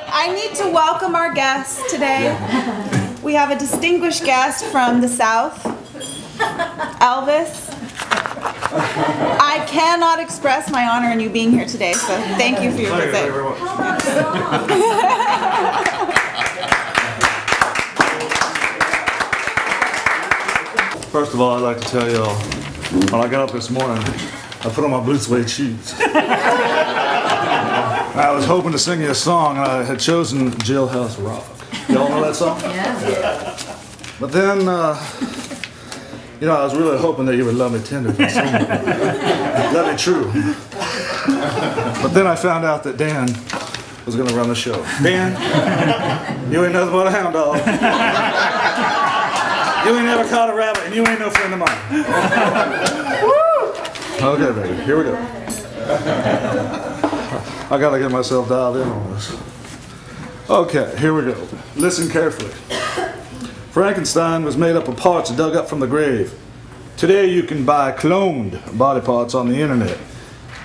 I need to welcome our guest today. We have a distinguished guest from the South, Elvis. I cannot express my honor in you being here today, so thank you for your visit. Thank you very much. First of all, I'd like to tell you all, when I got up this morning, I put on my blue suede shoes. I was hoping to sing you a song, and I had chosen Jailhouse Rock. Y'all know that song? Yeah. But then, you know, I was really hoping that you would love me tender. Love me true. But then I found out that Dan was going to run the show. Dan, you ain't nothing but a hound dog. You ain't never caught a rabbit, and you ain't no friend of mine. Okay, baby, here we go. I gotta get myself dialed in on this. Okay, here we go. Listen carefully. Frankenstein was made up of parts dug up from the grave. Today you can buy cloned body parts on the internet.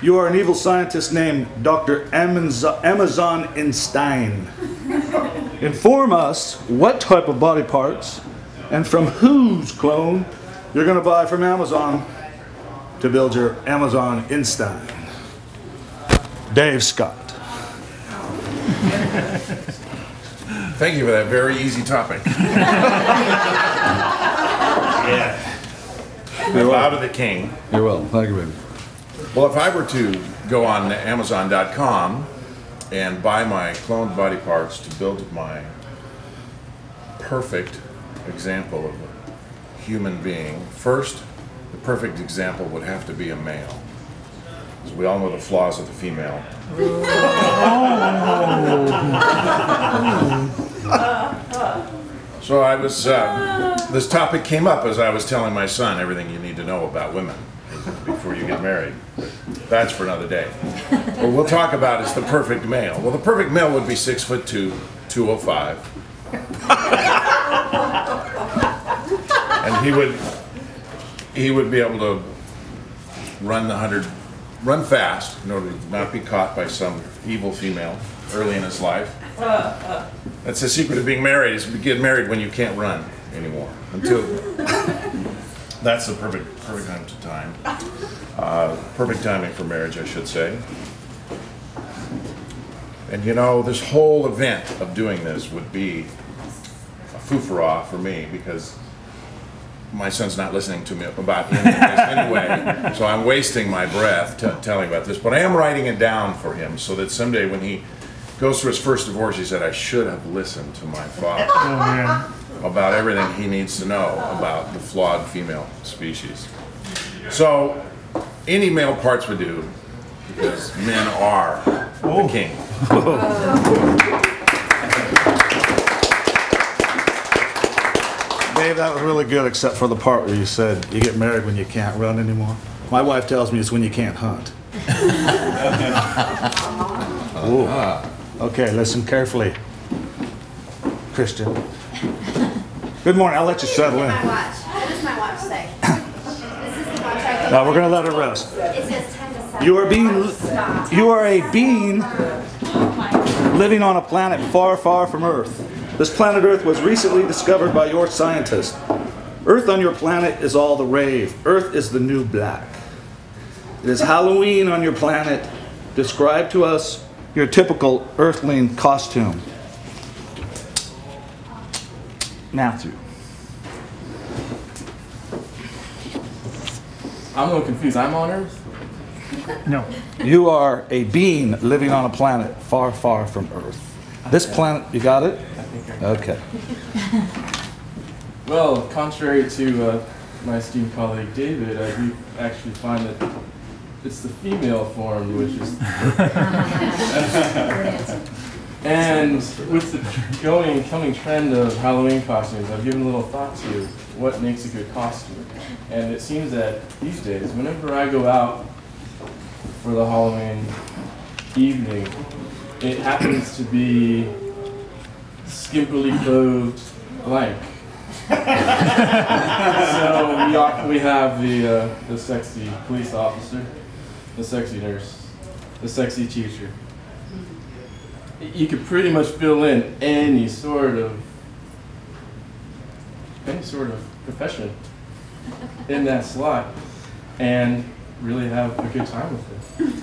You are an evil scientist named Dr. Amazon Einstein. Inform us what type of body parts and from whose clone you're gonna buy from Amazon to build your Amazon Einstein. Dave Scott. Thank you for that very easy topic. Yeah. Bow to the king. You're welcome. Thank you, baby. Well, if I were to go on Amazon.com and buy my cloned body parts to build my perfect example of a human being, first, the perfect example would have to be a male. Because we all know the flaws of the female. So I was, this topic came up as I was telling my son everything you need to know about women before you get married. That's for another day. What we'll talk about is the perfect male. Well, the perfect male would be 6'2", 205. And he would be able to run fast in order to not be caught by some evil female early in his life. That's the secret of being married, is to get married when you can't run anymore. That's the perfect time. Perfect timing for marriage, I should say. And you know, this whole event of doing this would be a foo-for-ah for me, because my son's not listening to me about any of this anyway, so I'm wasting my breath telling about this. But I am writing it down for him so that someday when he goes through his first divorce, he said, I should have listened to my father about everything he needs to know about the flawed female species. So any male parts would do, because men are the king. Dave, that was really good, except for the part where you said you get married when you can't run anymore. My wife tells me it's when you can't hunt. Ooh. Okay, listen carefully. Christian. Good morning, I'll let you settle in. What does my watch say? This is the watch I Now we're going to let her rest. It says 10 to 7. You are a being living on a planet far, far from Earth. This planet Earth was recently discovered by your scientists. Earth on your planet is all the rave. Earth is the new black. It is Halloween on your planet. Describe to us your typical Earthling costume. Matthew. I'm a little confused. I'm on Earth? No. You are a being living on a planet far, far from Earth. This planet, you got it? I think I got Okay. Well, contrary to my esteemed colleague David, I do actually find that it's the female form which is... And with the coming trend of Halloween costumes, I've given a little thought to what makes a good costume. And it seems that these days, whenever I go out for the Halloween evening, it happens to be skimpily clothed blank. So we have the sexy police officer, the sexy nurse, the sexy teacher. You could pretty much fill in any sort of profession in that slot and really have a good time with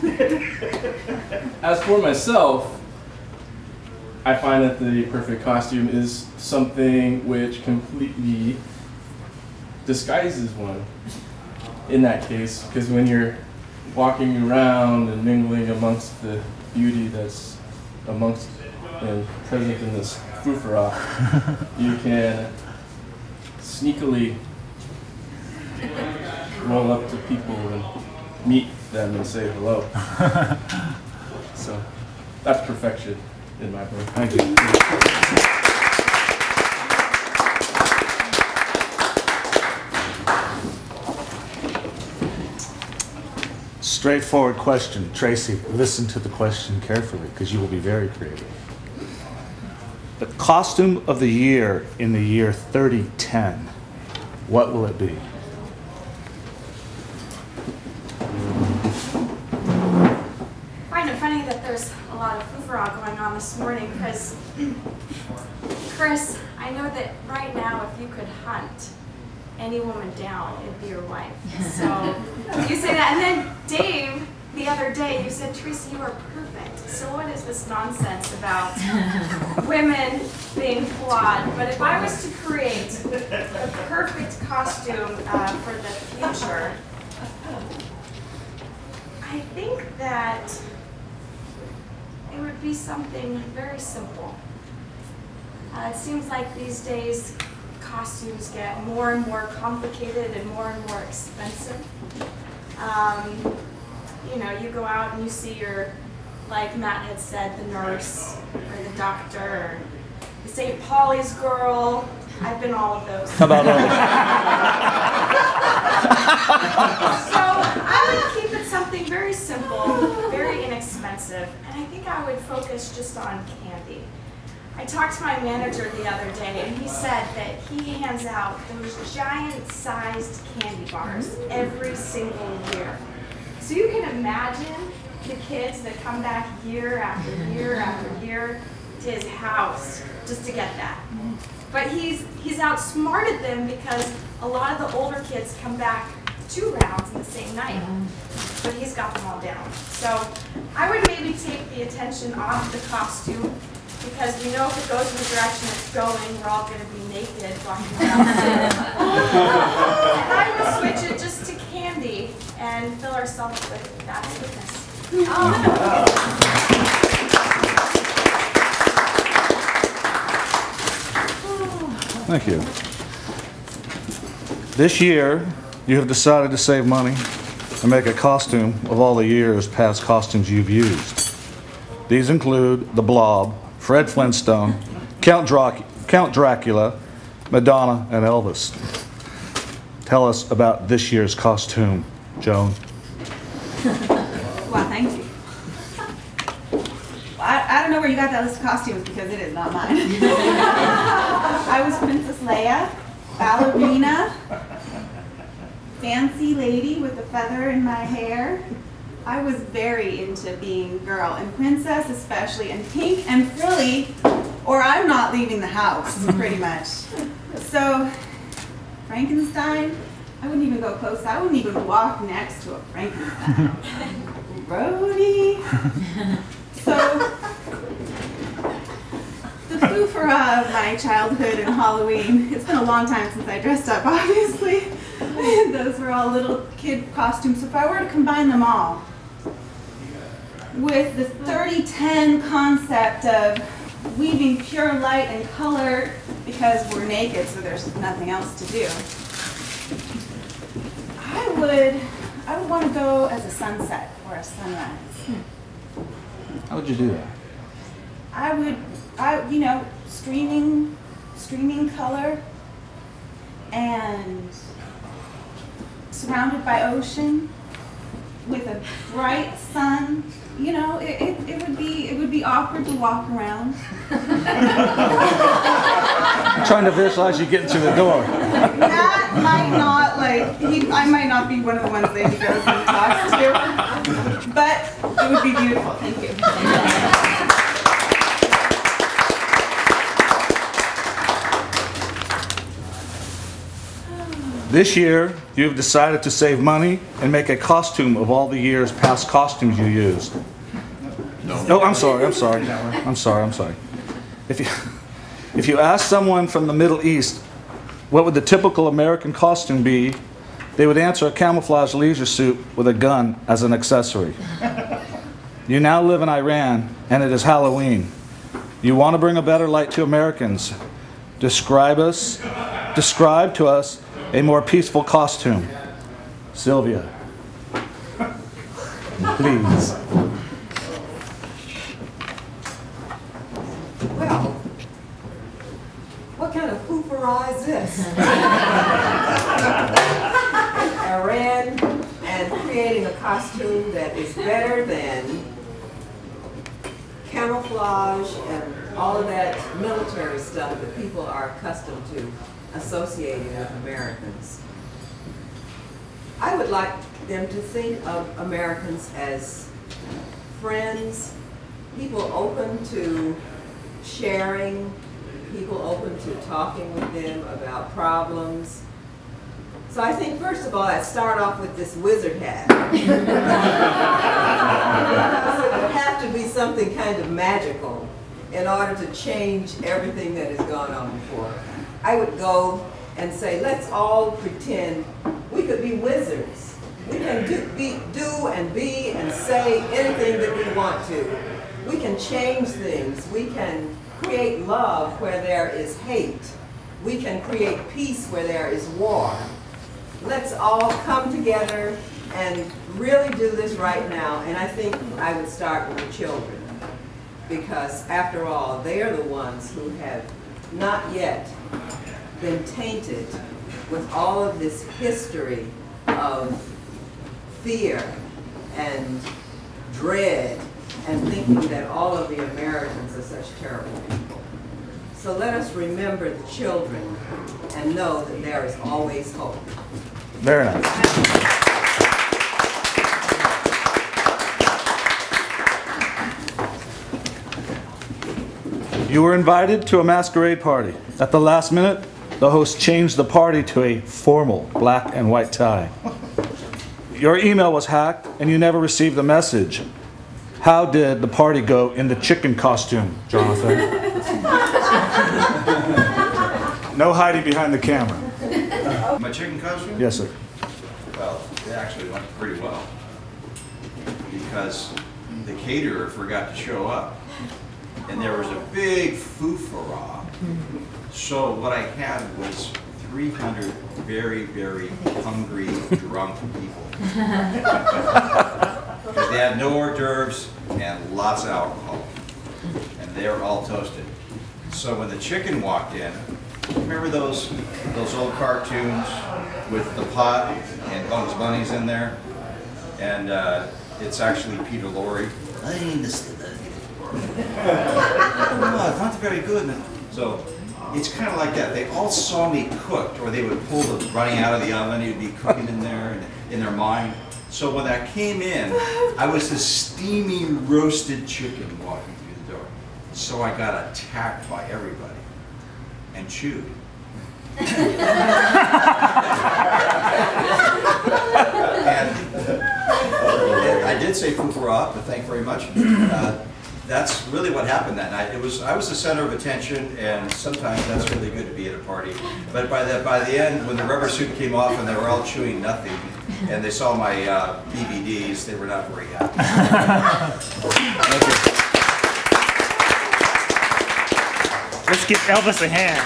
it. As for myself, I find that the perfect costume is something which completely disguises one in that case, because when you're walking around and mingling amongst the beauty that's amongst and present in this foofara, you can sneakily roll up to people and meet them and say hello. So that's perfection in my book. Thank you. Straightforward question. Tracy, listen to the question carefully because you will be very creative. The costume of the year in the year 3010, what will it be? I find it funny that there's a lot of foofara going on this morning because, Chris, I know that right now if you could hunt any woman down, it'd be your wife. So you say that, and then Dave, the other day, you said, Teresa, you are perfect. So what is this nonsense about women being flawed? But if I was to create the perfect costume for the future, I think that it would be something very simple. It seems like these days costumes get more and more complicated and more expensive. You know, you go out and you see your, like Matt had said, the nurse or the doctor or the St. Pauli's girl. I've been all of those. How about others? So I would keep it something very simple, very inexpensive, and I think I would focus just on candy. I talked to my manager the other day, and he said that he hands out those giant-sized candy bars every single year. So you can imagine the kids that come back year after year after year to his house just to get that. But he's outsmarted them because a lot of the older kids come back 2 rounds in the same night. But he's got them all down. So I would maybe take the attention off the costume, because we know if it goes in the direction it's going, we're all going to be naked walking around. And I would switch it just to candy and fill ourselves with that sweetness. Thank you. This year, you have decided to save money and make a costume of all the years past costumes you've used. These include the Blob, Fred Flintstone, Count Dracula, Madonna, and Elvis. Tell us about this year's costume, Joan. Well, thank you. I don't know where you got that list of costumes because it is not mine. I was Princess Leia, ballerina, fancy lady with a feather in my hair. I was very into being girl and princess especially, and pink and frilly, or I'm not leaving the house, pretty much. So, Frankenstein, I wouldn't even go close. I wouldn't even walk next to a Frankenstein. Rhodey. So, the foofara of my childhood and Halloween, it's been a long time since I dressed up, obviously. Those were all little kid costumes. So if I were to combine them all with the 3010 concept of weaving pure light and color because we're naked, so there's nothing else to do, I would want to go as a sunset or a sunrise. How would you do that? You know, streaming color and surrounded by ocean with a bright sun. You know, it would be awkward to walk around. I'm trying to visualize you getting through the door. That might not, I might not be one of the ones that he goes and talks to, but it would be beautiful. Thank you. This year, you've decided to save money and make a costume of all the years' past costumes you used. No, I'm sorry. If you ask someone from the Middle East what would the typical American costume be, they would answer a camouflage leisure suit with a gun as an accessory. You now live in Iran, and it is Halloween. You want to bring a better light to Americans. Describe to us a more peaceful costume. Sylvia, please. Well, what kind of foofara is this? Iran and creating a costume that is better than camouflage and all of that military stuff that people are accustomed to associating with Americans. I would like them to think of Americans as friends, people open to sharing, people open to talking with them about problems. So I think first of all, I'd start off with this wizard hat. So it would have to be something kind of magical in order to change everything that has gone on before. I would go and say, let's all pretend we could be wizards. We can do and be and say anything that we want to. We can change things. We can create love where there is hate. We can create peace where there is war. Let's all come together and really do this right now. And I think I would start with the children, because after all, they are the ones who have not yet been tainted with all of this history of fear and dread and thinking that all of the Americans are such terrible people. So let us remember the children and know that there is always hope. Very nice. You were invited to a masquerade party. At the last minute, the host changed the party to a formal black and white tie. Your email was hacked and you never received the message. How did the party go in the chicken costume, Jonathan? No hiding behind the camera. My chicken costume? Yes, sir. Well, it actually went pretty well, because the caterer forgot to show up, and there was a big foofara. So what I had was 300 very, very hungry, drunk people. Because they had no hors d'oeuvres and lots of alcohol, and they were all toasted. So when the chicken walked in, remember those old cartoons with the pot and Bugs Bunny's in there? And it's actually Peter Lorre. I understand that. Oh, it's not very good. So it's kind of like that. They all saw me cooked, or they would pull the running out of the oven. It would be cooking in there, and in their mind. So when I came in, I was this steamy roasted chicken walking through the door. So I got attacked by everybody and chewed. And I did say foofara, but thank you very much. That's really what happened that night. I was the center of attention, and sometimes that's really good to be at a party. But by the end, when the rubber suit came off and they were all chewing nothing, and they saw my DVDs, they were not very happy. Thank you. Let's give Elvis a hand.